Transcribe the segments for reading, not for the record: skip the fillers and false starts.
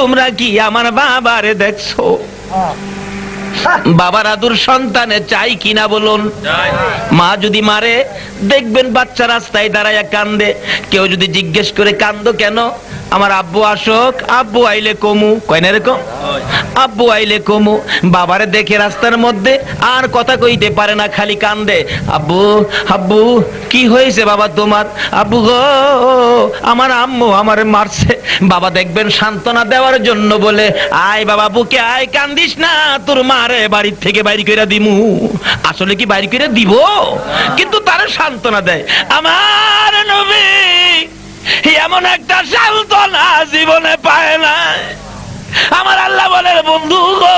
তোমরা কি আমার বাবারে দেখছো? বাবার আদুর সন্তানে চাই কিনা বলুন? মা যদি মারে দেখবেন বাচ্চা রাস্তায় দাঁড়ায় কান্দে, কেউ যদি জিজ্ঞেস করে কান্দো কেন, আমার আব্বু আসুক, আব্বু আইলে কমু, কয় না এরকম? আব্বু আইলে কমু। বাবারে দেখে রাস্তার মধ্যে আর কথা কইতে পারে না, খালি কান্দে, আব্বু আব্বু কি হয়েছে বাবা তোমার? আব্বু গো আমার আম্মু আমারে মারছে। বাবা দেখবেন সান্ত্বনা দেওয়ার জন্য বলে, আয় বাবা বুকে আয়, কান্দিস না, তোর মারে বাড়ির থেকে বাইরে কইরা দিমু। আসলে কি বাইরে কইরা দিব, কিন্তু তারা সান্ত্বনা দেয়। আমার নবী এমন একটা সান্ত্বনা জীবনে পায় না। আমার আল্লাহ বলে, বন্ধু গো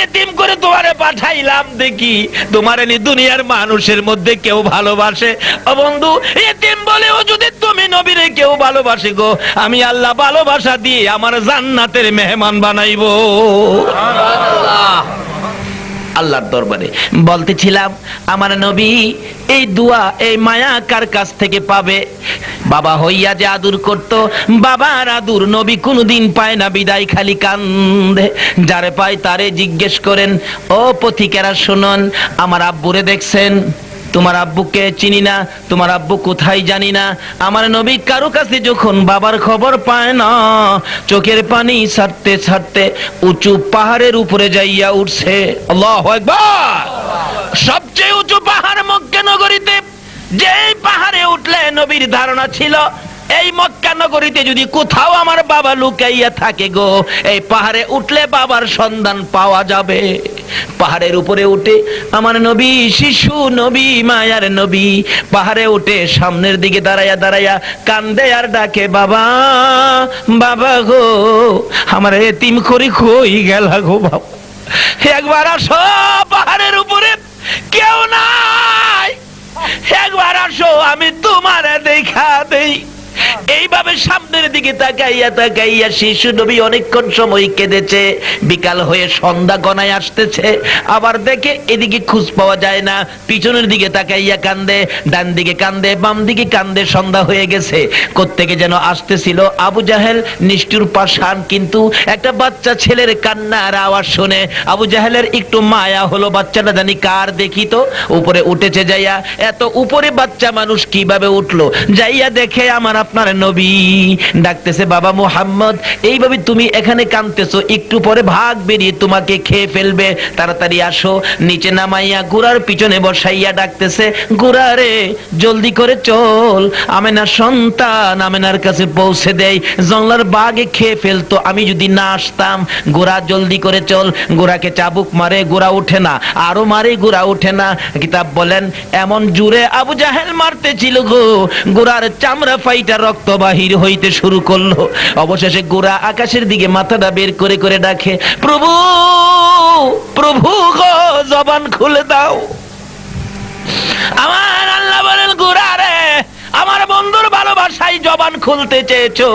এতিম করে তোমারে পাঠাইলাম, দেখি তোমারে নি দুনিয়ার মানুষের মধ্যে কেউ ভালোবাসে। ও বন্ধু, এতিম বলেও যদি তুমি নবীরে কেউ ভালোবাসে গো, আমি আল্লাহ ভালোবাসা দিয়ে আমার জান্নাতের মেহমান বানাইবো। সুবহানাল্লাহ। আল্লাহর দরবারে বলতেছিলাম, আমার নবী এই দোয়া এই মায়া কার কাছ থেকে পাবে? বাবা হইয়া যে আদর করত, বাবার আদর নবী কোনদিন পায় না, বিদায় খালি কান্দে। যারে পায় তারে জিজ্ঞেস করেন, ও পথিকেরা শুনুন, আমার আব্বুরে দেখছেন? তোমার আব্বুকে চিনি না, তোমার আব্বু কোথায় জানি না। আমার নবী কারো কাছে যখন বাবার খবর পায় না, চোখের পানি ছাড়তে ছাড়তে উঁচু পাহাড়ের উপরে যাইয়া উঠছে। আল্লাহু আকবার। সবচেয়ে উঁচু পাহাড় মক্কা নগরীতে, যেই পাহাড়ে উঠলে নবীর ধারণা ছিল এই মক্কা নগরীতে যদি কোথাও আমার বাবা লুকাইয়া থাকে গো, এই পাহাড়ে উঠলে বাবার সন্ধান পাওয়া যাবে। পাহাড়ের উপরে উঠে আমার নবী, শিশু নবী, মায়ার নবী, পাহাড়ে উঠে সামনের দিকে দাঁড়াইয়া দাঁড়াইয়া কান্দে আর ডাকে, বাবা বাবা গো আমার এতিম করি কই গেলা গো বাবা, একবার আসো, পাহাড়ের উপরে কেউ নাই, একবার আসো আমি তোমারে দেখা দেই। এইভাবে সামনের দিকে তাকাইয়া তাকাইয়া শিশু নবী অনেকক্ষণ সময় কেঁদেছে। বিকাল হয়ে সন্ধ্যা গনায় আসতেছে, আবার দেখে এদিকে খোঁজ পাওয়া যায় না, পিছনের দিকে তাকাইয়া কান্দে, ডান দিকে কান্দে, বাম দিকে কান্দে, সন্ধ্যা হয়ে গেছে। কোত্থেকে যেন আসতেছিল আবু জাহেল, নিষ্ঠুর পাষাণ, কিন্তু একটা বাচ্চা ছেলের কান্নার আওয়াজ শুনে আবু জাহেলের একটু মায়া হলো, বাচ্চাটা জানি কার দেখি তো। উপরে উঠেছে যাইয়া, এত উপরে বাচ্চা মানুষ কিভাবে উঠলো, যাইয়া দেখে আমার আপনার নবী ডাকতেছে, বাবা মুহাম্মদ এইভাবে তুমি এখানে কাঁদতেছো, একটু পরে ভাগ বেরিয়ে তোমাকে খেয়ে ফেলবে, তাড়াতাড়ি আসো। নিচে নামাইয়া গুড়ার পিছনে বসাইয়া ডাকতেছে, গুড়া রে জলদি করে চল, আমেনার সন্তান আমেনার কাছে পৌঁছে দেয়, জংলার বাঘে খেয়ে ফেলতো আমি যদি না আসতাম। গুড়া জলদি করে চল। গুড়াকে চাবুক মারে, গুড়া উঠে না, আরো মারে, গুড়া উঠে না। কিতাব বলেন এমন জুড়ে আবু জাহেল মারতে ছিল গো, গুড়ার চামড়া ফাইটা রক্ত বাহির হইতে শুরু করলো। অবশেষে গোরা আকাশের দিকে মাথাটা বের করে করে ডাকে, প্রভু প্রভু গো জবান খুলে দাও। আমার আল্লাহ বলেন, গোরা রে আমার বন্ধুর ভালোবাসায় জবান খুলতে চেয়েছো,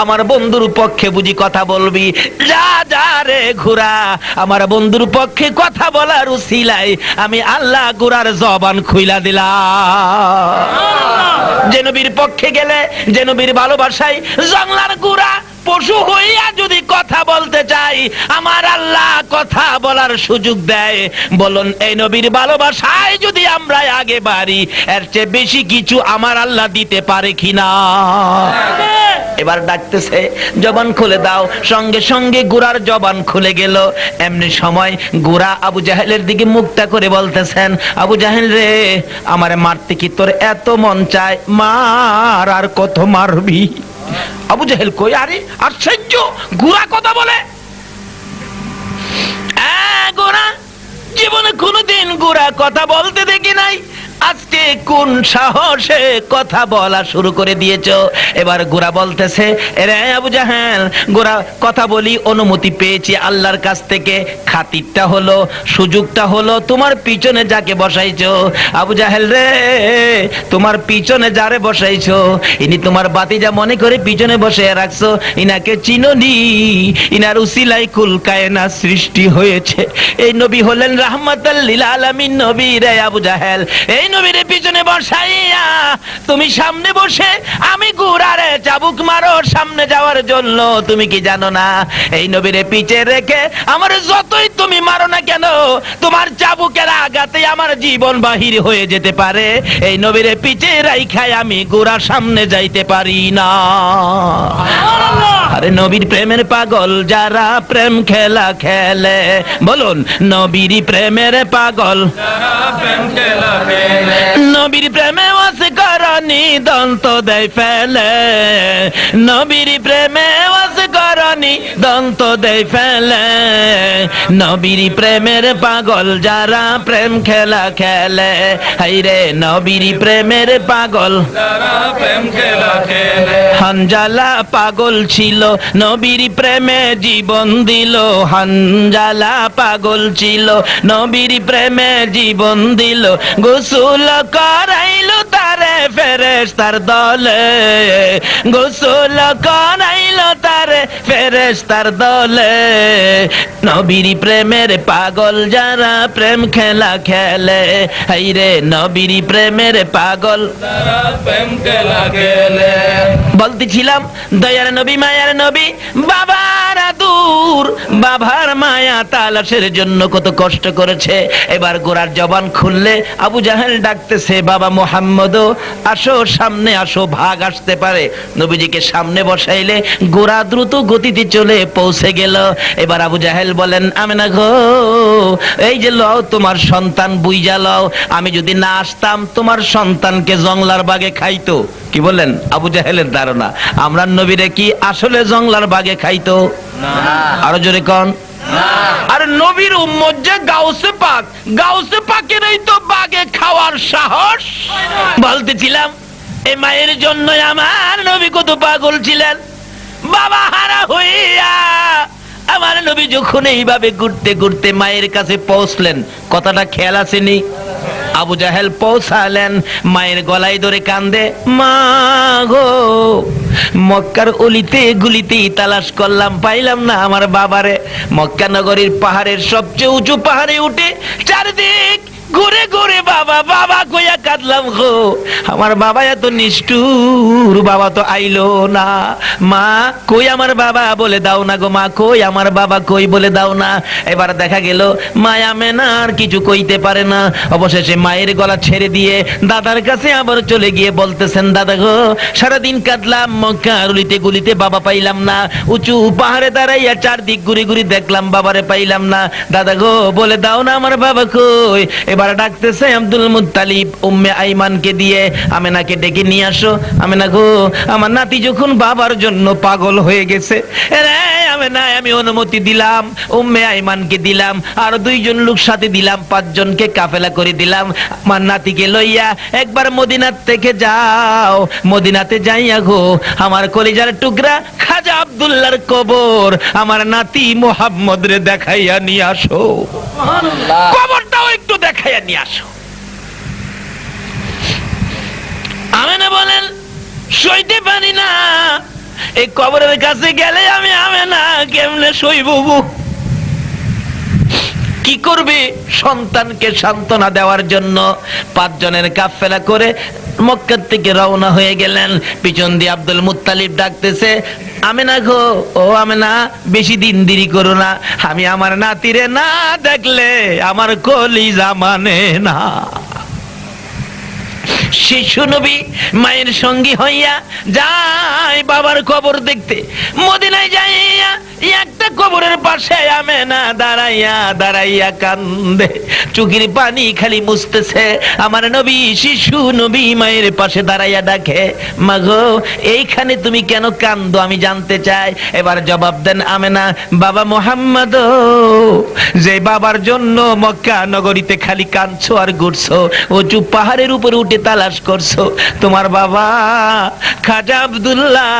আমার বন্ধুর পক্ষে বুঝি কথা বলবি? যা যা রে ঘোরা, আমার বন্ধুর পক্ষে কথা বলার উসিলায় আমি আল্লাহ গোরার জবান খুইলা দিলাম। যে নবীর পক্ষে গেলে, যে নবীর ভালোবাসায় জংলার গোরা পশু হইয়া যদি কথা বলতে চাই, আমার আল্লাহ কথা বলার সুযোগ দেয়। বলুন এই নবীর ভালোবাসায় যদি আমরা আগে বাড়ি, এর চেয়ে বেশি কিছু আমার আল্লাহ দিতে পারে কিনা? এবার ডাকতেছে, জবান খুলে দাও। সঙ্গে সঙ্গে গোরার জবান খুলে গেল। এমনি সময় গোরা আবু জাহেলের দিকে মুখটা করে বলতেছেন, আবু জাহেল রে আমারে মারতে কি তোর এত মন চায়? মার, আর কত মারবি? আবু জাহেল কই, আরে আশ্চর্য, গোরা কথা বলে। গোরা জীবনে কোনদিন গোরা কথা বলতে দেখি নাই, আজকে কোন সাহসে কথা বলা শুরু করে দিয়েছো? এবার গোরা বলতেছে, রে আবু জাহেল, গোরা কথা বলি, অনুমতি পেয়েছি আল্লাহর কাছ থেকে, খাতিরটা হলো, সুযোগটা হলো, তোমার পিছনে যাকে বসাইছো আবু জাহেল রে, তোমার পিছনে যারে বসাইছো ইনি তোমার বাতিজা মনে করে পিছনে বসে রাখছো, ইনাকে চিনোনি? ইনার উসিলাই কুল কায়নাত সৃষ্টি হয়েছে। এই নবী হলেন রাহমাতাল লিল আলামিন নবী রে আবু জাহেল। এই নবীরে পিছনে বসাইয়া তুমি সামনে বসে আমি ঘোড়ারে চাবুক মারো সামনে যাওয়ার জন্য। তুমি কি জানো না এই নবীরে পিছে রেখে আমার যতই তুমি মারো না কেন তোমার চাবুকের আঘাতে আমার জীবন বাহির হয়ে যেতে পারে। এই নবীরে পিছে রাইখায় আমি ঘোড়া সামনে যাইতে পারি না। আরে নবীর প্রেমের পাগল যারা প্রেম খেলা খেলে, বলুন নবীর প্রেমের পাগল যারা প্রেম খেলা খেলে, নবীর প্রেমে ওয়াস করনি দন্ত দেয় ফেলে, নবীর প্রেমে ওয়াস করনি দন্ত দেয় ফেলে, নবীর প্রেমের পাগল যারা প্রেম খেলা খেলে, হাইরে নবীর প্রেমের পাগল যারা প্রেম খেলা খেলে। হানজালা পাগল ছিল নবীর প্রেমে জীবন দিল, হানজালা পাগল ছিল নবীর প্রেমে জীবন দিল, গোসল করাইলো তারে ফেরেশতার দলে, গোসল করাইলো তারে ফেরেশতার দলে। নবীর প্রেমের পাগল যারা প্রেম খেলা খেলে, হাইরে নবীর প্রেমের পাগল যারা প্রেম খেলা খেলে। বলতেছিলাম দয়ার নবী মায়ার নবী বাবার দূর, বাবার মায়া তালাশের জন্য কত কষ্ট করেছে। এবার গোরার জবান খুললে আবু জাহেল ডাকতেছে বাবা মুহাম্মদ আসো সামনে আসো, ভাগ আসতে পারে। নবীজিকে সামনে বসাইলে গোরা দ্রুত গতিতে চলে পৌঁছে গেল। এবার আবু জাহেল বলেন আমেনা গো এই যে লও তোমার সন্তান বুইজা লও, আমি যদি না আসতাম তোমার সন্তানকে জংলার বাগে খাইতো। কি বলেন আবু জাহেলের ধারণা আমরা নবীরে কি আসলে জংলার বাগে খাইতো না? আরো জোরে কোন না। আর নবীর উম্মত যে গাউসে পাক, গাউসে পাকেরই তো বাগে খাওয়ার সাহস। বলতেছিলাম এই মায়ের জন্য আমার নবী কত পাগল ছিলেন। বাবা হারা হইয়া আমার নবী যখন এইভাবে ঘুরতে ঘুরতে মায়ের কাছে পৌঁছলেন, কথাটা খেয়াল আসেনি? আবু জাহেল পৌঁছালেন, মায়ের গলায় ধরে কান্দে, মা গো মক্কার অলিতে গুলিতে তালাশ করলাম পাইলাম না আমার বাবারে। মক্কা নগরীর পাহাড়ের সবচেয়ে উঁচু পাহাড়ে উঠে চারদিক ঘুরে ঘুরে বাবা বাবা কইয়া কাঁদলাম গো, আমার বাবা এত নিষ্ঠুর, বাবা তো আইলো না। মা কই আমার বাবা বলে দাও না গো, মা কই আমার বাবা কই বলে দাও না। এবার দেখা গেল মা আমেনা আর কিছু কইতে পারে না। অবশেষে মায়ের গলা ছেড়ে দিয়ে দাদার কাছে আবার চলে গিয়ে বলতেছেন দাদা গো সারাদিন কাঁদলাম মক্কার অলিতে গুলিতে বাবা পাইলাম না, উঁচু পাহাড়ে দাঁড়াইয়া চারদিক ঘুরে ঘুরে দেখলাম বাবারে পাইলাম না, দাদা গো বলে দাও না আমার বাবা কই। এবার ডাকতেছে আব্দুল মুত্তালিব উম্মে আইমানকে দিয়ে আমেনাকে ডেকে নিয়ে আসো। আমেনা গো আমার নাতি যখন বাবার জন্য পাগল হয়ে গেছে, রে আমেনা আমি অনুমতি দিলাম, উম্মে আইমানকে দিলাম, আর 2 জন লোক সাথে দিলাম, 5 জনকে কাফেলা করে দিলাম। আমার নাতিকে লইয়া একবার মদিনার থেকে যাও, মদিনাতে যাইয়া গো আমার কলিজার টুকরা খাজা আব্দুল্লাহর কবর আমার নাতি মুহাম্মদ রে দেখাইয়া নিয়ে আসো। সুবহানাল্লাহ, কবরটাও একটু দেখাইয়া নিয়ে আসো। আমেনা বলেন সইতে পারি না, এই কবরের কাছে গেলে আমি আমেনা কেমনে সইব? কি করবে? সন্তানকে সান্ত্বনা দেওয়ার জন্য 5 জনের কাফেলা করে মক্কা থেকে রওনা হয়ে গেলেন। পিছন দিয়ে আব্দুল মুত্তালিব ডাকতেছে আমেনা গো ও আমেনা বেশি দিন দেরি করো না, আমি আমার নাতিরে না দেখলে আমার কলিজা মানে না। শিশু নবী মায়ের সঙ্গী হইয়া যায় বাবার কবর দেখতে। মদিনায় যাইয়া একটা কবরের পাশে আমেনা দাঁড়াইয়া দাঁড়াইয়া কান্দে, চোখের পানি খালি মুছতেছে। আমার নবী শিশু নবী মায়ের পাশে দাঁড়াইয়া ডাকে মা গো এইখানে তুমি কেন কান্দো আমি জানতে চাই। এবার জবাব দেন আমেনা বাবা মুহাম্মদ যে বাবার জন্য মক্কা নগরীতে খালি কাঁদছো আর ঘুরছো, উঁচু পাহাড়ের উপরে উঠে তালাশ করছো, তোমার বাবা খাজা আব্দুল্লাহ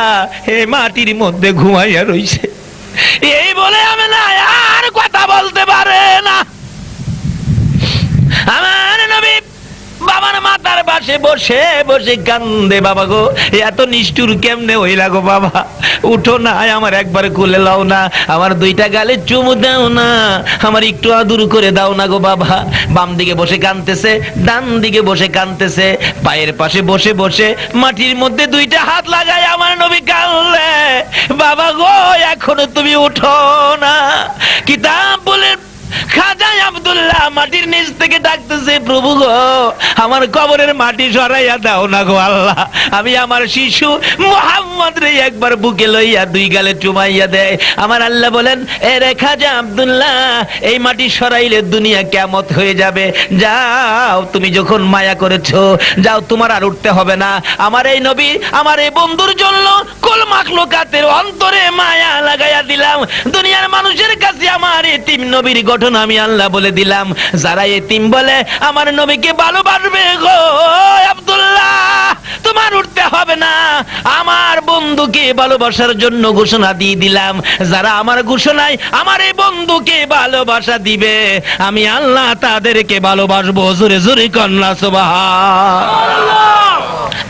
হে মাটির মধ্যে ঘুমাইয়া রইছে। এই বলে আমেনা আর কথা বলতে পারে না। আমার নবী বাবার মাথার পাশে বসে বসে কান্দে। বাবা গো, এত নিষ্ঠুর কেমনে হইলা গো বাবা, উঠো না, আমার একবার কোলে লাও না, আমার দুইটা গালে চুমু দাও না, আমার একটু আদর করে দাও না গো বাবা। বাম দিকে বসে কাঁদতেছে, ডান দিকে বসে কাঁদতেছে, পায়ের পাশে বসে বসে মাটির মধ্যে দুইটা হাত লাগায় আমার নবী কাঁদলে। বাবা গো, এখনো তুমি উঠো না। কিতাব বলে খাজা আব্দুল্লাহ মাটির নিচ থেকে ডাকতেছে, প্রভু গো, আমার কবরের মাটি সরাইয়া দাও না গো আল্লাহ, আমি আমার শিশু মুহাম্মদ রে একবার বুকে লইয়া দুই গালে চুমাইয়া দেয়। আমার আল্লাহ বলেন, এ রে খাজা আব্দুল্লাহ, এই মাটি সরাইলে দুনিয়া কিয়ামত হয়ে যাবে, যাও, তুমি যখন মায়া করেছো যাও, তোমার আর উঠতে হবে না। আমার এই নবী, আমার এই বন্ধুর জন্য কুল মাখলুকাতের অন্তরে মায়া লাগাইয়া দিলাম। দুনিয়ার মানুষের কাছে আমার এতিম নবীর গঠন আমি আল্লাহ বলে দিলাম। যারা এতিম বলে আমার নবীকে ভালোবাসবে গো আব্দুল্লাহ, তোমার উঠতে হবে না, আমার বন্ধুকে ভালোবাসার জন্য ঘোষণা দিয়ে দিলাম। যারা আমার ঘোষণায় আমার এই বন্ধুকে ভালোবাসা দিবে, আমি আল্লাহ তাদেরকে ভালোবাসবো। জোরে জোরে কন্যা সুবহানাল্লাহ।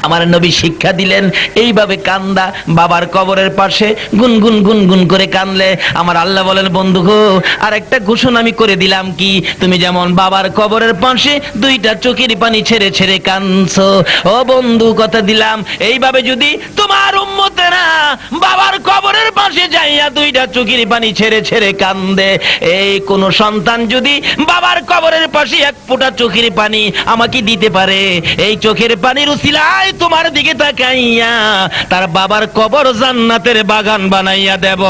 আমার নবী শিক্ষা দিলেন এইভাবে কান্দা, বাবার কবরের পাশে গুনগুন গুনগুন করে কানলে। আমার আল্লাহ বলেন, বন্ধু গো, আর একটা ঘোষণা আমি করে দিলাম, কি, তুমি যেমন বাবার কবরের পাশে দুইটা চোখের পানি ছেড়ে ছেড়ে কাঁদছো, ও বন্ধু, কথা দিলাম এইভাবে যদি তোমার উম্মতেরা বাবার কবরের পাশে যাইয়া দুইটা চোখের পানি ছেড়ে ছেড়ে কান্দে, এই কোন সন্তান যদি বাবার কবরের পাশে এক ফোঁটা চোখের পানি আমাকে দিতে পারে, এই চোখের পানির উসিলায় তোমার দিকে তাকাইয়া তার বাবার কবর জান্নাতের বাগান বানাইয়া দেব।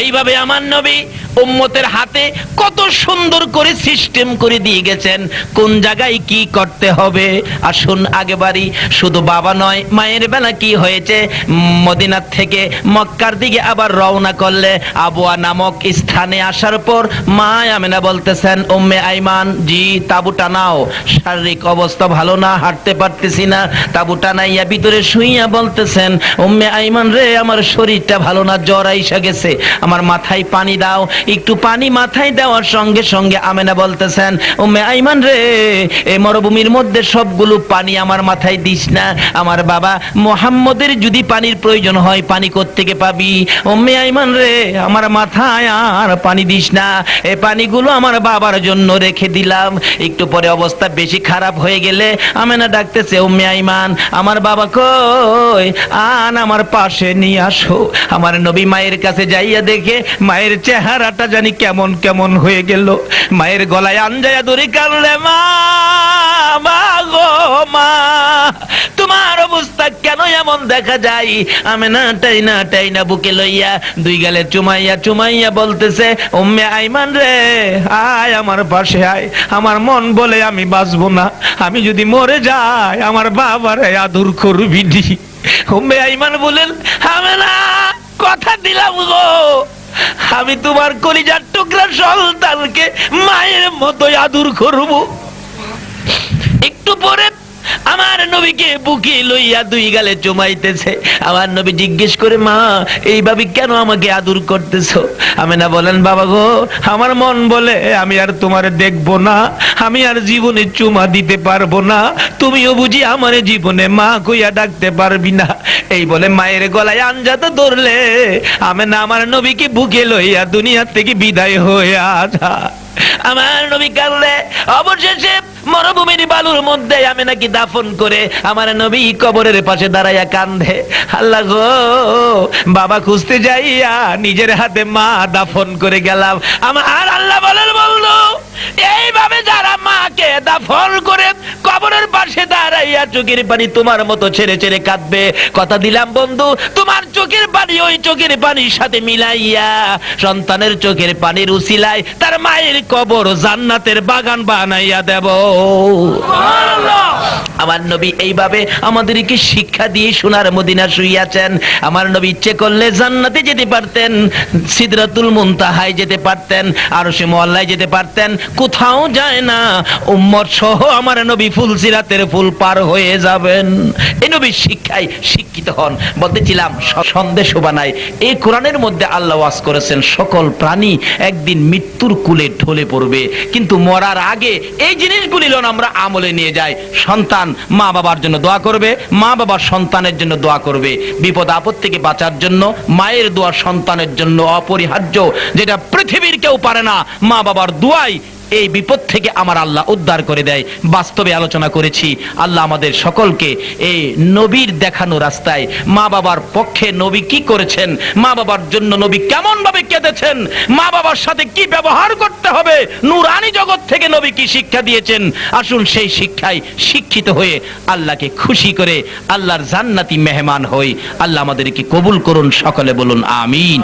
এইভাবে আমার নবী উম্মতের হাতে কত সুন্দর করে সিস্টেম করে দিয়ে গেছেন, কোন জায়গায় কি করতে হবে। আসুন আগে বাড়ি, শুধু বাবা নয়, মায়ের বেলা কি হয়েছে, মদিনার থেকে মক্কার দিকে আবার রওনা করলে আবওয়া নামক স্থানে আসার পর মা আমেনা বলতেছেন, উম্মে আইমান, জি, তাবু টানাও, শারীরিক অবস্থা ভালো না, হাঁটতে পারতেছি না। তাবু টানাইয়া ভিতরে শুইয়া বলতেছেন, উম্মে আইমান রে, আমার শরীরটা ভালো না, জ্বর আইসা গেছে, আমার মাথায় পানি দাও। একটু পানি মাথায় দেওয়ার সঙ্গে সঙ্গে আমেনা বলতেছেন, উম্মে আইমান রে, এই মরুভূমির মধ্যে সবগুলো পানি আমার মাথায় দিস না, আমার বাবা মুহাম্মদের যদি পানির প্রয়োজন হয় পানি কোত্থেকে পাবি, উম্মে আইমান রে, আমার মাথায় আর পানি দিস না, এই পানিগুলো আমার বাবার জন্য রেখে দিলাম। একটু পরে অবস্থা বেশি খারাপ হয়ে গেলে আমেনা ডাকতেছে, উম্মে আইমান, আমার বাবা কই, আন আমার পাশে নিয়ে আসো। আমার নবী মায়ের কাছে যাইয়া দেখে মায়ের চেহারাটা জানি কেমন কেমন হয়ে গেল। মায়ের গলায় আঞ্জায়া ধরে কাঁদলে, মা, মা গো মা, তোমার অবস্থা কেন এমন দেখা যায়? আমেনা টাইনা টাইনা বুকে লইয়া দুই গালে চুমাইয়া চুমাইয়া বলতেছে, উম্মে আইমান রে, আয় আমার পাশে আয়, আমার মন বলে আমি বাঁচবো না, আমি যদি মরে যাই আমার বাবারে আদর করবি। উম্মে আইমান বলেন, আমেনা, কথা দিলাম গো, আমি তোমার কলিজার টুকরা সন্তানকে মায়ের মতো আদর করব। একটু পরে আমার নবীকে বুকে লইয়া দুই গালে চুমাইতেছে। আমার নবী জিজ্ঞেস করে, মা, এইভাবে কেন আমাকে আদর করতেছো? আমেনা বলেন, বাবা গো, আমার মন বলে আমি আর তোমারে দেখবো না, আমি আর জীবনে চুমা দিতে পারবো না, তুমিও বুঝি আমার জীবনে মা কইয়া ডাকতে পারবি না। এই বলে মায়ের গলায় আঞ্জাতে ধরলে আমেনা আমার নবীকে বুকে লইয়া দুনিয়া থেকে বিদায় হয়ে আসা। আমার নবী কাঁদলে। অবশেষে মরুভূমির বালুর মধ্যে আমেনাকে দাফন করে আমার নবী কবরের পাশে দাঁড়াইয়া কান্দে, আল্লাহ গো, বাবা খুঁজতে যাইয়া নিজের হাতে মা দাফন করে গেলাম। আমার আল্লাহ বলেন, বললো এইভাবে যারা মাকে দাফন করে কবরের পাশে দাঁড়াইয়া চোখের পানি তোমার মতো ছেড়ে ছেড়ে কাঁদবে, কথা দিলাম বন্ধু, তোমার চোখের পানি ওই চোখের পানির সাথে মিলাইয়া সন্তানের চোখের পানির উসিলায় তার মায়ের কবর জান্নাতের বাগান বানাইয়া দেব। আমার নবী এইভাবে আমাদেরকে শিক্ষা দিয়ে সোনার মদিনা শুইয়াছেন। আমার নবী ইচ্ছে করলে জান্নাতে যেতে পারতেন, সিদরাতুল মুনতাহায় যেতে পারতেন, আরশে মুআল্লায় যেতে পারতেন, কোথাও যায় না, উম্মত সহ আমার নবী ফুলসিরাতের ফুল পার হয়ে যাবেন। এই নবীর শিক্ষায় শিক্ষিত হন। বলতেছিলাম সন্দেশ বানায় এই কোরআনের মধ্যে আল্লাহ ওয়াজ করেছেন সকল প্রাণী একদিন মৃত্যুর কুলে ঢলে পড়বে, কিন্তু মরার আগে এই জিনিসগুলি আমরা আমলে নিয়ে যাই। সন্তান মা বাবার জন্য দোয়া করবে, মা বাবার সন্তানের জন্য দোয়া করবে। বিপদ আপদ থেকে বাঁচার জন্য মায়ের দোয়া সন্তানের জন্য অপরিহার্য, যেটা পৃথিবীর কেউ পারে না। মা বাবার দোয়াই এই বিপদ থেকে আমার আল্লাহ উদ্ধার করে দেয়। বাস্তবে আলোচনা করেছি। আল্লাহ আমাদের সকলকে এই নবীর দেখানো রাস্তায় মা বাবার পক্ষে নবী কি করেছেন, মা বাবার জন্য নবী কেমন ভাবে কেঁদেছেন, মা বাবার সাথে কি ব্যবহার করতে হবে, নূরানি জগৎ থেকে নবী কি শিক্ষা দিয়েছেন, আসুন সেই শিক্ষায় শিক্ষিত হয়ে আল্লাহকে খুশি করে আল্লাহর জান্নাতি মেহমান হই। আল্লাহ আমাদেরকে কবুল করুন, সকলে বলুন আমিন।